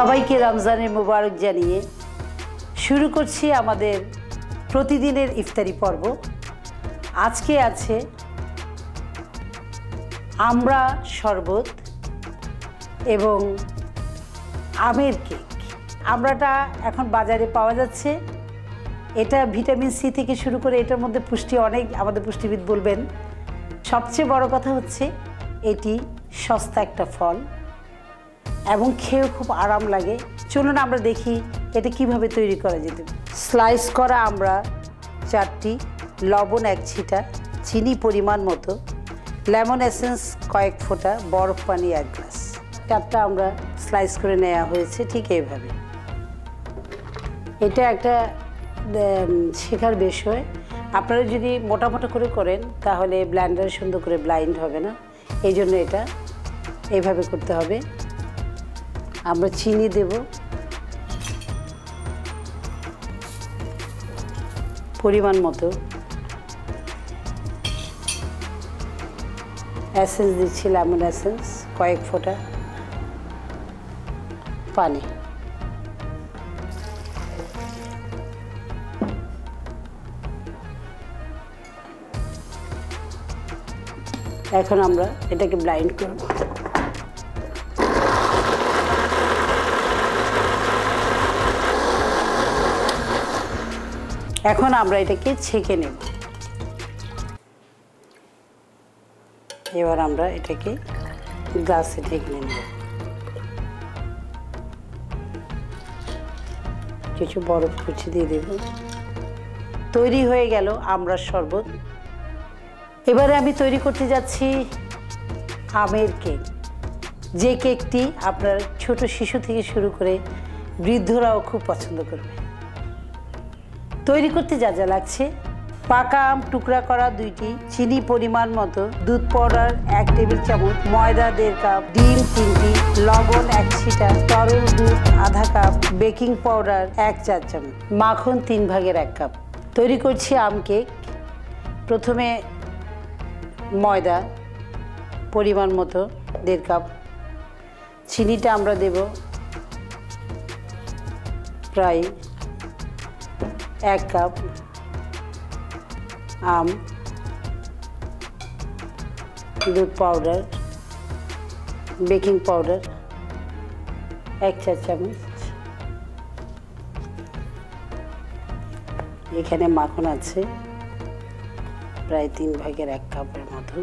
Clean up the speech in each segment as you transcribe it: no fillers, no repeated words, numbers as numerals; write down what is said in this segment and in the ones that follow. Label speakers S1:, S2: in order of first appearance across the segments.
S1: সবাইকে রমজানের মোবারক জানিয়ে শুরু করছি আমাদের প্রতিদিনের ইফতারি পর্ব। আজকে আছে আমড়া শরবত এবং আমের কেক। আমড়াটা এখন বাজারে পাওয়া যাচ্ছে। এটা ভিটামিন সি থেকে শুরু করে এটার মধ্যে পুষ্টি অনেক, আমাদের পুষ্টিবিদ বলবেন। সবচেয়ে বড় কথা হচ্ছে এটি সস্তা একটা ফল এবং খেয়েও খুব আরাম লাগে। চলুন আমরা দেখি এটা কিভাবে তৈরি করা যেতে। স্লাইস করা আমড়া 4টি, লবণ 1 ছিটা, চিনি পরিমাণ মতো, লেমন এসেন্স কয়েক ফোঁটা, বরফ পানি 1 গ্লাস। 4টা আমরা স্লাইস করে নেওয়া হয়েছে ঠিক এইভাবে। এটা একটা শেখার বিষয়। আপনারা যদি মোটা মোটা করে করেন তাহলে ব্লেন্ডারে সুন্দর করে ব্লাইন্ড হবে না, এই জন্য এটা এইভাবে করতে হবে। আমরা চিনি দেব পরিমাণ মতো, এসেন্স দিচ্ছি লেমন এসেন্স কয়েক ফোঁটা, পানি। এখন আমরা এটাকে ব্লাইন্ড করব। এখন আমরা এটাকে ছেঁকে নেব। এবার আমরা এটাকে গ্লাসে ঢেকে নেব। কিছু বরফ কুচি দিয়ে দেব। তৈরি হয়ে গেল আমড়ার শরবত। এবারে আমি তৈরি করতে যাচ্ছি আমের কেক, যে কেকটি আপনার ছোট শিশু থেকে শুরু করে বৃদ্ধরাও খুব পছন্দ করবে। তৈরি করতে যা যা লাগছে: পাকা আম টুকরা করা 2টি, চিনি পরিমাণ মতো, দুধ পাউডার 1 টেবিল চামচ, ময়দা 1.5 কাপ, ডিম 3টি, লবণ 1 ছিটা, তরল দুধ আধা কাপ, বেকিং পাউডার 1 চা চামচ, মাখন 3/1 কাপ। তৈরি করছি আম কেক। প্রথমে ময়দা পরিমাণ মতো 1.5 কাপ, চিনিটা আমরা দেব প্রায় 1 কাপ, আম, দুধ পাউডার, বেকিং পাউডার 1 চা চামচ, এখানে মাখন আছে প্রায় 3/1 কাপের মতো।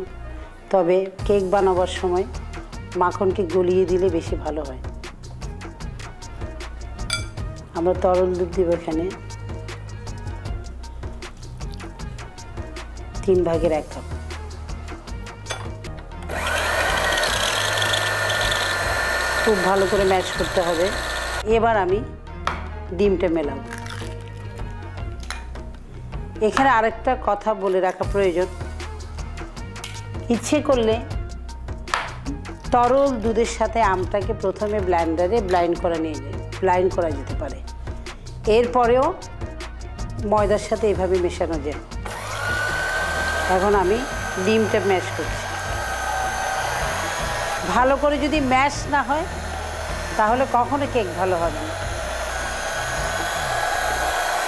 S1: তবে কেক বানাবার সময় মাখনকে গলিয়ে দিলে বেশি ভালো হয়। আমরা তরল দুধ দিব এখানে 3/1 কাপ। খুব ভালো করে ম্যাশ করতে হবে। এবার আমি ডিমটা মেলাবো। এখানে আরেকটা কথা বলে রাখা প্রয়োজন, ইচ্ছে করলে তরল দুধের সাথে আমটাকে প্রথমে ব্লেন্ডারে ব্লাইন্ড করা যেতে পারে, এরপরেও ময়দার সাথে এভাবে মেশানো যায়। এখন আমি ডিমটা ম্যাশ করছি। ভালো করে যদি ম্যাশ না হয় তাহলে কখনো কেক ভালো হবে না।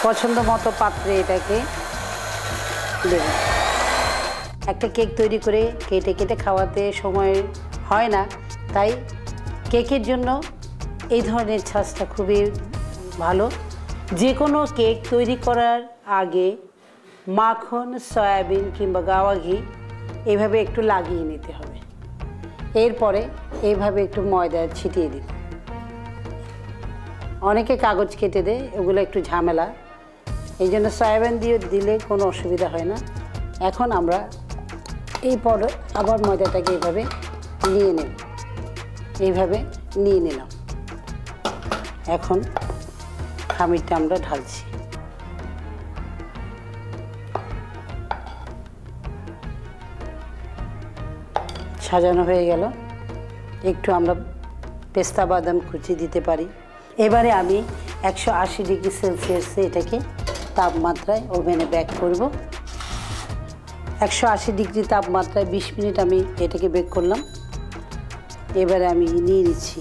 S1: পছন্দ মতো পাত্রে এটাকে দেব। একটা কেক তৈরি করে কেটে কেটে খাওয়াতে সময় হয় না, তাই কেকের জন্য এই ধরনের ছাঁচটা খুবই ভালো। যে কোনো কেক তৈরি করার আগে মাখন, সয়াবিন কিংবা গাওয়া ঘি এইভাবে একটু লাগিয়ে নিতে হবে। এরপরে এইভাবে একটু ময়দা ছিটিয়ে দিন। অনেকে কাগজ কেটে দেয়, ওগুলো একটু ঝামেলা, এই জন্য সয়াবিন দিয়ে দিলে কোনো অসুবিধা হয় না। এখন আমরা এই পরে আবার ময়দাটাকে এইভাবে নিয়ে নেব। এইভাবে নিয়ে নিলাম। এখন খামিরটা আমরা ঢালছি। সাজানো হয়ে গেল। একটু আমরা পেস্তা বাদাম কুচি দিতে পারি। এবারে আমি 180 ডিগ্রি সেলসিয়াসে এটাকে তাপমাত্রায় ওভেনে বেক করব। 180 ডিগ্রি তাপমাত্রায় 20 মিনিট আমি এটাকে বেক করলাম। এবারে আমি নিয়ে নিচ্ছি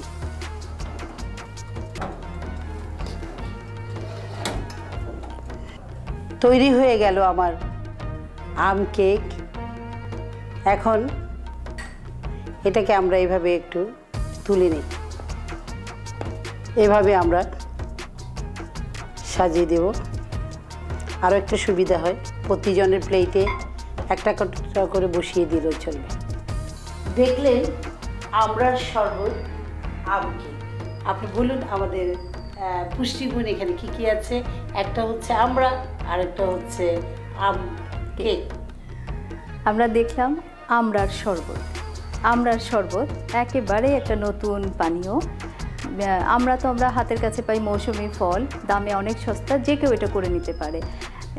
S1: তৈরি হয়ে গেল আমার আম কেক। এখন এটাকে আমরা এইভাবে একটু তুলে নিই, এভাবে আমরা সাজিয়ে দেব। আরও একটা সুবিধা হয়, প্রতিজনের প্লেটে একটা করে বসিয়ে দিলেও চলবে। দেখলেন আমড়ার শরবত, আম কেক। আপনি বলুন আমাদের পুষ্টিগুণ এখানে কি কি আছে? একটা হচ্ছে আমড়া, আর একটা হচ্ছে আম কেক।
S2: আমরা দেখলাম আমড়ার শরবত। আমড়ার শরবত একেবারে একটা নতুন পানীয়। আমরা তো আমরা হাতের কাছে পাই মৌসুমি ফল, দামে অনেক সস্তা, যে কেউ এটা করে নিতে পারে।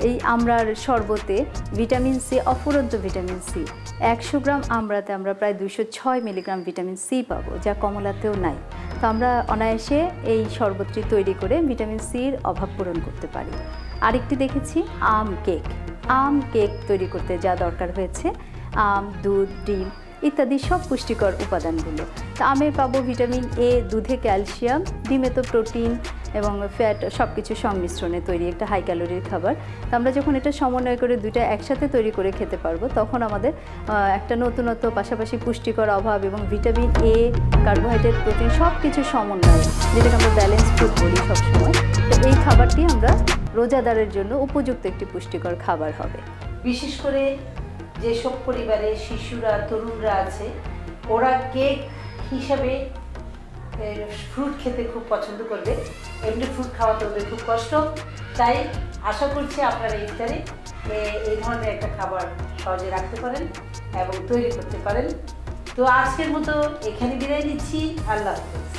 S2: এই আমড়ার শরবতে ভিটামিন সি, অফুরন্ত ভিটামিন সি। 100 গ্রাম আমড়াতে আমরা প্রায় 206 মিলিগ্রাম ভিটামিন সি পাবো, যা কমলাতেও নাই। তো আমরা অনায়াসে এই শরবতটি তৈরি করে ভিটামিন সির অভাব পূরণ করতে পারি। আরেকটি দেখেছি আম কেক। আম কেক তৈরি করতে যা দরকার হয়েছে আম, দুধ, ডিম ইত্যাদি সব পুষ্টিকর উপাদানগুলো। তো আমে পাবো ভিটামিন এ, দুধে ক্যালসিয়াম, ডিমে তো প্রোটিন এবং ফ্যাট সব কিছু সংমিশ্রণে তৈরি একটা হাই ক্যালোরির খাবার। তো আমরা যখন এটা সমন্বয় করে দুইটা একসাথে তৈরি করে খেতে পারবো, তখন আমাদের একটা নতুনত্ব, পাশাপাশি পুষ্টিকর অভাব এবং ভিটামিন এ, কার্বোহাইড্রেট, প্রোটিন সব কিছু সমন্বয়, যেটাকে আমরা ব্যালেন্স ফুড বলি সবসময়। তো এই খাবারটি আমরা রোজাদারের জন্য উপযুক্ত একটি পুষ্টিকর খাবার হবে।
S1: বিশেষ করে যেসব পরিবারে শিশুরা, তরুণরা আছে, ওরা কেক হিসাবে ফ্রুট খেতে খুব পছন্দ করবে। এমনি ফ্রুট খাওয়াতে ওদের খুব কষ্ট। তাই আশা করছি আপনারা ইফতারে এই ধরনের একটা খাবার সহজে রাখতে পারেন এবং তৈরি করতে পারেন। তো আজকের মতো এখানে বিদায় নিচ্ছি। আল্লাহ হাফেজ।